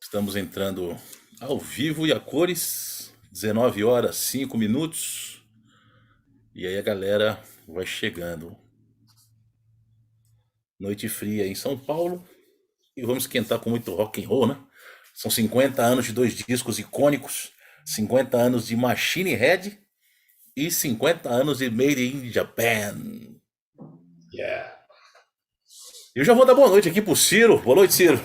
Estamos entrando ao vivo e a cores, 19 horas 5 minutos. E aí a galera vai chegando. Noite fria em São Paulo e vamos esquentar com muito rock and roll, né? São 50 anos de dois discos icônicos, 50 anos de Machine Head e 50 anos de Made in Japan. Yeah. Eu já vou dar boa noite aqui pro Ciro. Boa noite, Ciro.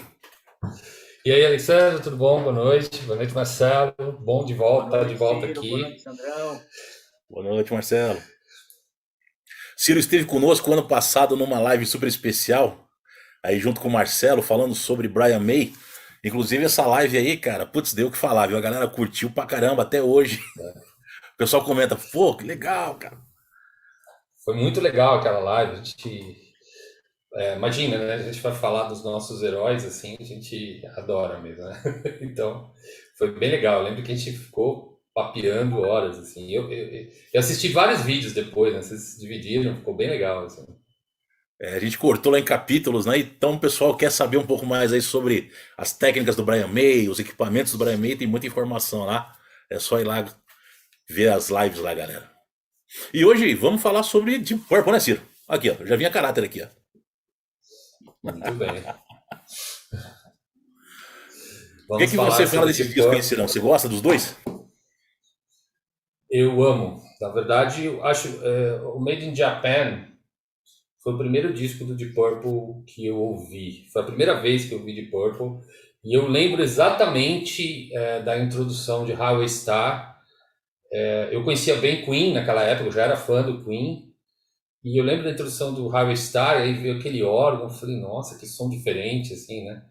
E aí, Alessandro, tudo bom? Boa noite. Boa noite, Marcelo. Bom de Boa volta, tá de noite, volta Ciro. Boa noite, aqui. Sandrão. Boa noite, Marcelo. Ciro esteve conosco ano passado numa live super especial, aí junto com o Marcelo, falando sobre Brian May. Inclusive essa live aí, cara, putz, deu o que falar, viu? A galera curtiu pra caramba até hoje. O pessoal comenta, pô, que legal, cara. Foi muito legal aquela live. A gente, imagina, né? A gente vai falar dos nossos heróis, assim, a gente adora mesmo, né? Então, foi bem legal. Eu lembro que a gente ficou papeando horas, assim. Eu assisti vários vídeos depois, né? Vocês dividiram, ficou bem legal, assim. A gente cortou lá em capítulos, né? Então o pessoal quer saber um pouco mais aí sobre as técnicas do Brian May, os equipamentos do Brian May, tem muita informação lá. É só ir lá ver as lives lá, galera. E hoje vamos falar sobre Deep Purple, né, Ciro? Aqui, ó, já vinha caráter aqui, ó. Muito bem. O que, Vamos que você falar fala sobre desses Deep discos aí, Purple. Cirão? Você gosta dos dois? Eu amo. Na verdade, eu acho o Made in Japan foi o primeiro disco do Deep Purple que eu ouvi. Foi a primeira vez que eu ouvi Deep Purple. E eu lembro exatamente da introdução de Highway Star. Eu conhecia bem Queen naquela época, eu já era fã do Queen. E eu lembro da introdução do Highway Star, aí veio aquele órgão, eu falei, nossa, que som diferente, assim, né?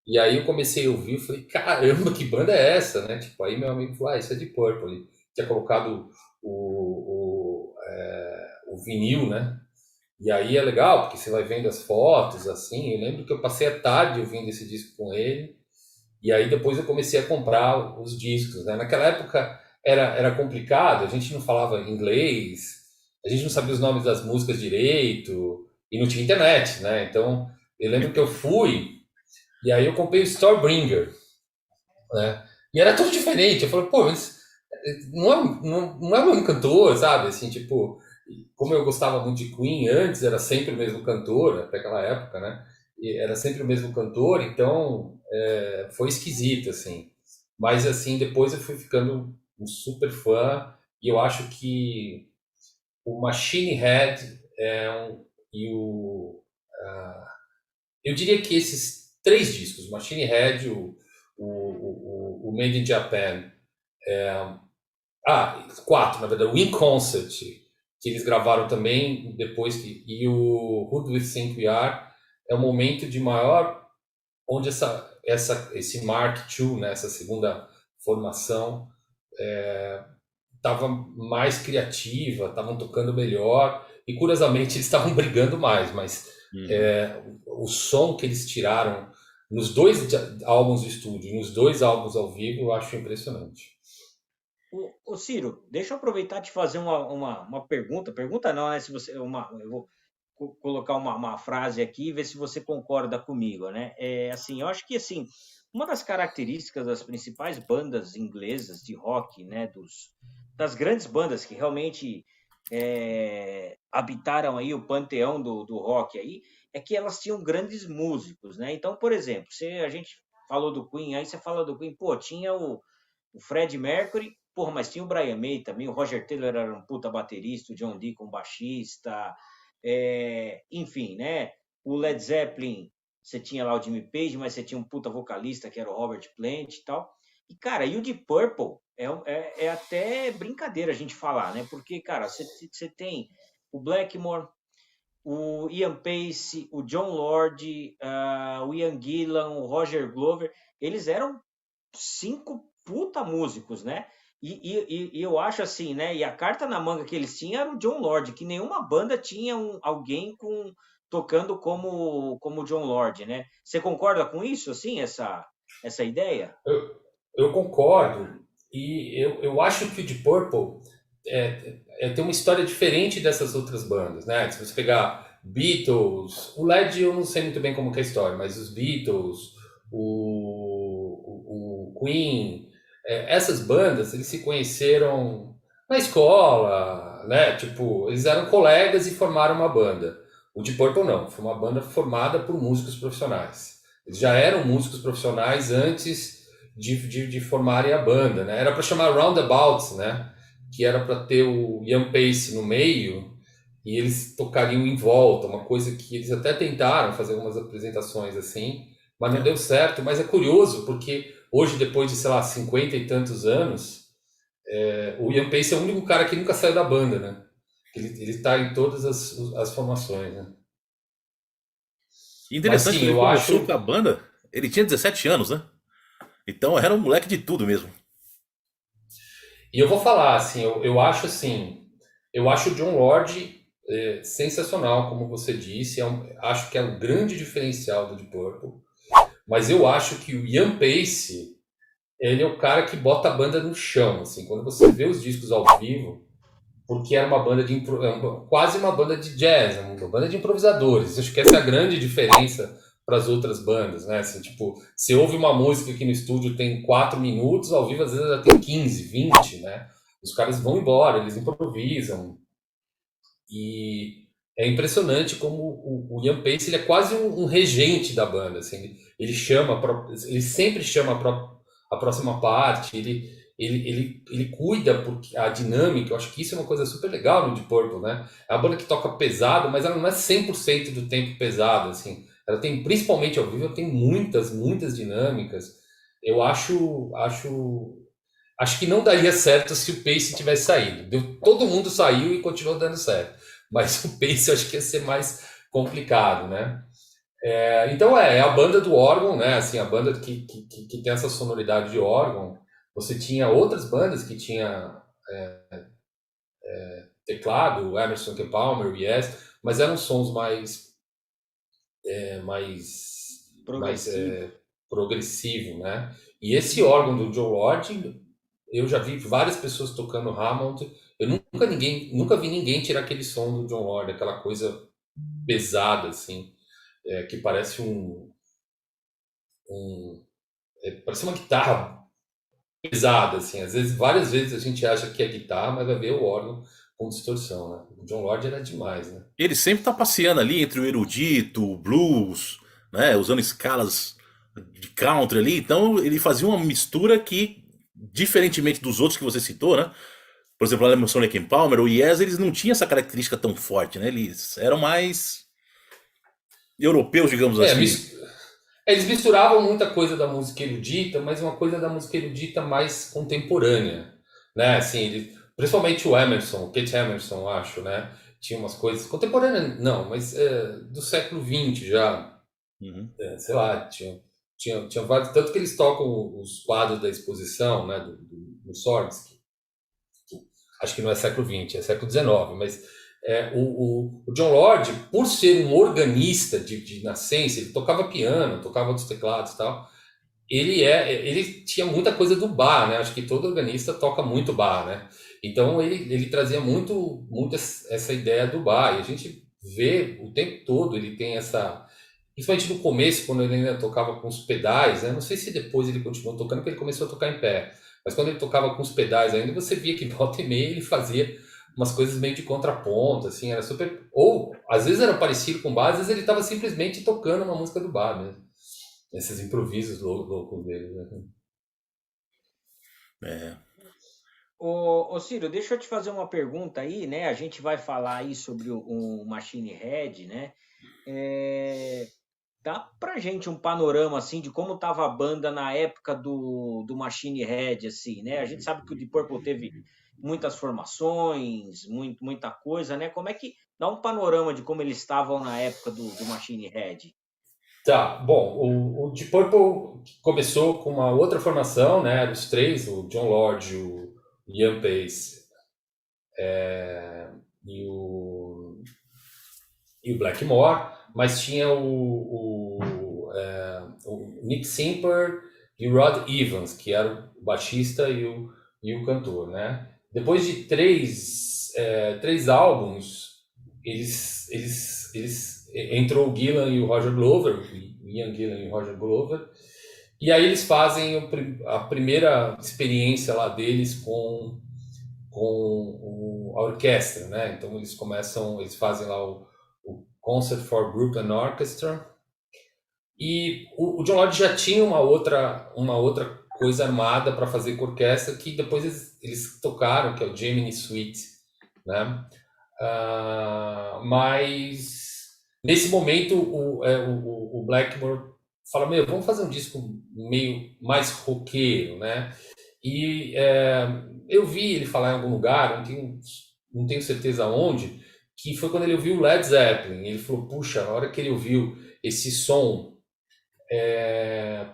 E aí eu comecei a ouvir, eu falei, caramba, que banda é essa, né? Tipo, aí meu amigo falou, isso é Deep Purple. Ele tinha colocado o vinil, né? E aí é legal, porque você vai vendo as fotos, assim. Eu lembro que eu passei a tarde ouvindo esse disco com ele. E aí depois eu comecei a comprar os discos, né? Naquela época era complicado, a gente não falava inglês, a gente não sabia os nomes das músicas direito, e não tinha internet, né? Então eu lembro que eu fui, e aí eu comprei o Stormbringer, né? E era tudo diferente. Eu falei, pô, mas não é o mesmo cantor, sabe? Assim, tipo, como eu gostava muito de Queen antes, era sempre o mesmo cantor, até aquela época, né? E era sempre o mesmo cantor, então foi esquisito, assim. Mas, assim, depois eu fui ficando um super fã, e eu acho que o Machine Head e eu diria que esses três discos, Machine Head, o Made in Japan, quatro, na verdade. O In Concert, que eles gravaram também depois, e o Who Do You Think We Are, é o momento de maior, onde esse Mark II, né, essa segunda formação, estava mais criativa, estavam tocando melhor, e curiosamente eles estavam brigando mais, mas Uhum. o som que eles tiraram nos dois álbuns de estúdio, nos dois álbuns ao vivo, eu acho impressionante. Ô, Ciro, deixa eu aproveitar e te fazer uma pergunta. Pergunta não, né? Se você, eu vou colocar uma frase aqui e ver se você concorda comigo, né? Assim, eu acho que assim, uma das características das principais bandas inglesas de rock, né? Das grandes bandas que realmente habitaram aí o panteão do rock aí, é que elas tinham grandes músicos, né? Então, por exemplo, se a gente falou do Queen, aí você fala do Queen, pô, tinha o Fred Mercury, porra, mas tinha o Brian May também, o Roger Taylor era um puta baterista, o John Deacon baixista, enfim, né? O Led Zeppelin, você tinha lá o Jimmy Page, mas você tinha um puta vocalista que era o Robert Plant e tal. E, cara, e o Deep Purple é até brincadeira a gente falar, né? Porque, cara, você tem o Blackmore, o Ian Pace, o John Lord, o Ian Gillan, o Roger Glover, eles eram cinco puta músicos, né? E eu acho assim, né? E a carta na manga que eles tinham era o John Lord, que nenhuma banda tinha alguém tocando como John Lord, né? Você concorda com isso, assim, essa ideia? Eu concordo, e eu acho que o Deep Purple tem uma história diferente dessas outras bandas, né? Se você pegar Beatles, o Led eu não sei muito bem como que é a história, mas os Beatles, Queen, essas bandas, eles se conheceram na escola, né? Tipo, eles eram colegas e formaram uma banda. O Deep Purple não, foi uma banda formada por músicos profissionais. Eles já eram músicos profissionais antes de formarem a banda, né? Era para chamar Roundabouts, né? Que era para ter o Ian Pace no meio e eles tocariam em volta, uma coisa que eles até tentaram fazer algumas apresentações assim, mas não deu certo. Mas é curioso porque hoje, depois de, sei lá, 50 e tantos anos, o Ian Pace é o único cara que nunca saiu da banda, né? Ele tá em todas as formações, né? Mas Interessante, sim, quando ele eu começou com acho. a banda, ele tinha 17 anos, né? Então era um moleque de tudo mesmo. E eu vou falar, assim, assim, eu acho o John Lord sensacional, como você disse, acho que é um grande diferencial do Deep Purple, mas eu acho que o Ian Pace, ele é o cara que bota a banda no chão, assim, quando você vê os discos ao vivo, porque era uma banda quase uma banda de jazz, uma banda de improvisadores. Acho que essa é a grande diferença para as outras bandas, né? Assim, tipo, você ouve uma música que no estúdio tem 4 minutos, ao vivo às vezes já tem 15, 20, né? Os caras vão embora, eles improvisam. E é impressionante como o Ian Pace, ele é quase um regente da banda, assim, ele sempre chama a próxima parte, ele cuida porque a dinâmica, eu acho que isso é uma coisa super legal no Deep Purple, né? É uma banda que toca pesado, mas ela não é 100% do tempo pesado, assim. Ela tem, principalmente ao vivo, ela tem muitas dinâmicas. Eu acho que não daria certo se o Pace tivesse saído. Todo mundo saiu e continuou dando certo. Mas o Pace eu acho que ia ser mais complicado, né? Então é a banda do órgão, né? Assim, a banda que tem essa sonoridade de órgão. Você tinha outras bandas que tinha teclado, o Emerson, Lake Palmer, o Yes, mas eram sons mais Progressivo. progressivo, né? E esse órgão do Joe Lord, eu já vi várias pessoas tocando Hammond. Eu nunca vi ninguém tirar aquele som do John Lord, aquela coisa pesada assim, que parece um parece uma guitarra pesada assim. Às vezes, várias vezes a gente acha que é guitarra, mas vai ver o órgão com distorção, né? O John Lord era demais, né? Ele sempre tá passeando ali entre o erudito, o blues, né? Usando escalas de country ali. Então ele fazia uma mistura que, diferentemente dos outros que você citou, né? Por exemplo, a Emerson Lake Palmer, o Yes, eles não tinham essa característica tão forte, né? Eles eram mais europeus, digamos É, assim. mis- Eles misturavam muita coisa da música erudita, mas uma coisa da música erudita mais contemporânea, né? Assim, principalmente o Emerson, o Keith Emerson, acho, né? Tinha umas coisas contemporâneas, não, mas do século XX já, Uhum. sei lá, tinha vários, tanto que eles tocam os quadros da exposição, né? Do Swords, acho que não é século XX, é século XIX, mas o John Lord, por ser um organista de nascença, ele tocava piano, tocava outros teclados e tal, ele tinha muita coisa do bar, né? Acho que todo organista toca muito bar, né? Então ele trazia muito essa ideia do bar, e a gente vê o tempo todo, ele tem essa. Principalmente no começo, quando ele ainda tocava com os pedais, né? Não sei se depois ele continuou tocando, porque ele começou a tocar em pé. Mas quando ele tocava com os pedais ainda, você via que volta e meia ele fazia umas coisas meio de contraponto, assim, era super. Ou às vezes era parecido com bar, às vezes ele estava simplesmente tocando uma música do bar mesmo. Esses improvisos loucos dele, né? É. Ô Ciro, deixa eu te fazer uma pergunta aí, né? A gente vai falar aí sobre o Machine Head, né? É, dá pra gente um panorama assim de como tava a banda na época do Machine Head, assim, né? A gente sabe que o Deep Purple teve muitas formações, muita coisa, né? Como é que dá um panorama de como eles estavam na época do Machine Head? Tá, bom, o Deep Purple começou com uma outra formação, né? Os três, o John Lord, o Ian Pace e o Blackmore, mas tinha o Nick Simper e o Rod Evans, que era o baixista e o cantor, né? Depois de três álbuns, entrou o Gillan e o Roger Glover, o Ian Gillan e o Roger Glover, E aí eles fazem a primeira experiência lá deles com a orquestra, né? Então eles fazem lá o Concert for Group and Orchestra. E o John Lodge já tinha uma outra coisa armada para fazer com orquestra que depois eles tocaram, que é o Gemini Suite, né? Mas nesse momento o Blackmore fala, meu, vamos fazer um disco meio mais roqueiro, né? E eu vi ele falar em algum lugar, não tenho certeza onde, que foi quando ele ouviu o Led Zeppelin. Ele falou, puxa, a hora que ele ouviu esse som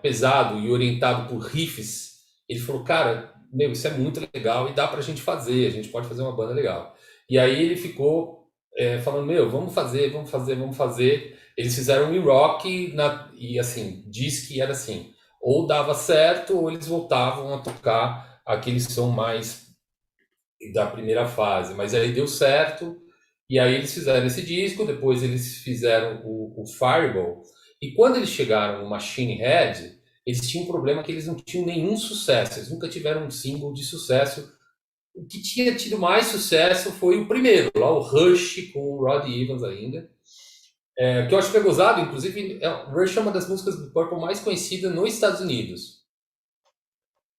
pesado e orientado por riffs, ele falou, cara, meu, isso é muito legal e dá pra gente fazer, a gente pode fazer uma banda legal. E aí ele ficou falando, meu, vamos fazer, vamos fazer, vamos fazer. Eles fizeram um rock e assim, diz que era assim, ou dava certo ou eles voltavam a tocar aquele som mais da primeira fase, mas aí deu certo, e aí eles fizeram esse disco, depois eles fizeram o Fireball, e quando eles chegaram no Machine Head, eles tinham um problema que eles não tinham nenhum sucesso, eles nunca tiveram um single de sucesso. O que tinha tido mais sucesso foi o primeiro, lá o Rush, com o Rod Evans ainda, que eu acho que é gozado, inclusive, o Rush é uma das músicas do Purple mais conhecida nos Estados Unidos.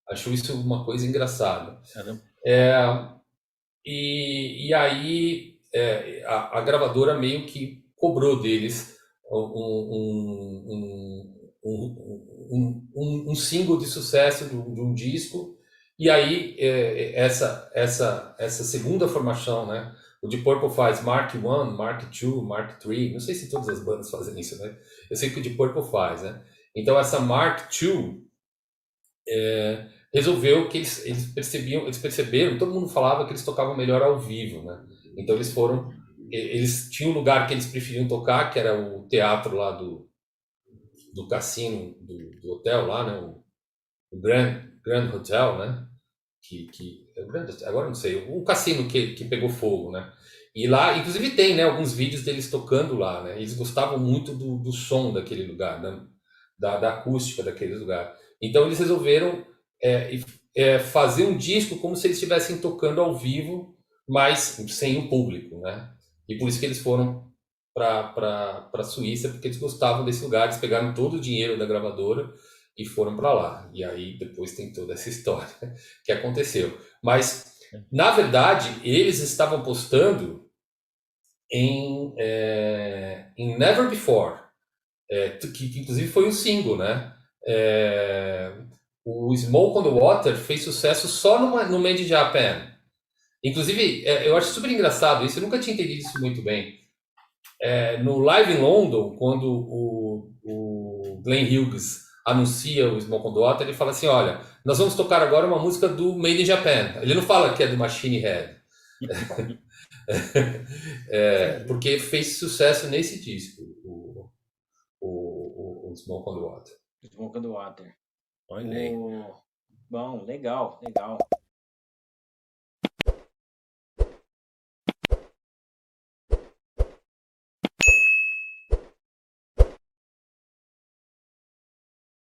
Acho isso uma coisa engraçada. Caramba. E aí a gravadora meio que cobrou deles um single de sucesso de um disco. E aí essa segunda formação, né? O Deep Purple faz Mark I, Mark II, Mark III. Não sei se todas as bandas fazem isso, né? Eu sei que o Deep Purple faz, né? Então essa Mark II resolveu que eles perceberam, todo mundo falava que eles tocavam melhor ao vivo, né? Então eles tinham um lugar que eles preferiam tocar, que era o teatro lá do cassino, do hotel lá, né? O Grand Hotel, né? Agora não sei, o cassino que pegou fogo, né? E lá, inclusive tem, né, alguns vídeos deles tocando lá, né? Eles gostavam muito do som daquele lugar, né? Da acústica daquele lugar. Então eles resolveram fazer um disco como se eles estivessem tocando ao vivo, mas sem o público, né? E por isso que eles foram para a Suíça, porque eles gostavam desse lugar, eles pegaram todo o dinheiro da gravadora e foram para lá. E aí depois tem toda essa história que aconteceu. Mas, na verdade, eles estavam postando em Never Before, que inclusive foi um single, né? O Smoke on the Water fez sucesso só no Made in Japan. Inclusive, eu acho super engraçado isso, eu nunca tinha entendido isso muito bem. No Live in London, quando o Glenn Hughes anuncia o Smoke on the Water, ele fala assim, olha, nós vamos tocar agora uma música do Made in Japan. Ele não fala que é do Machine Head. Porque fez sucesso nesse disco, o Smoke on the Water. Smoke on the Water. Olha aí. Bom, legal, legal.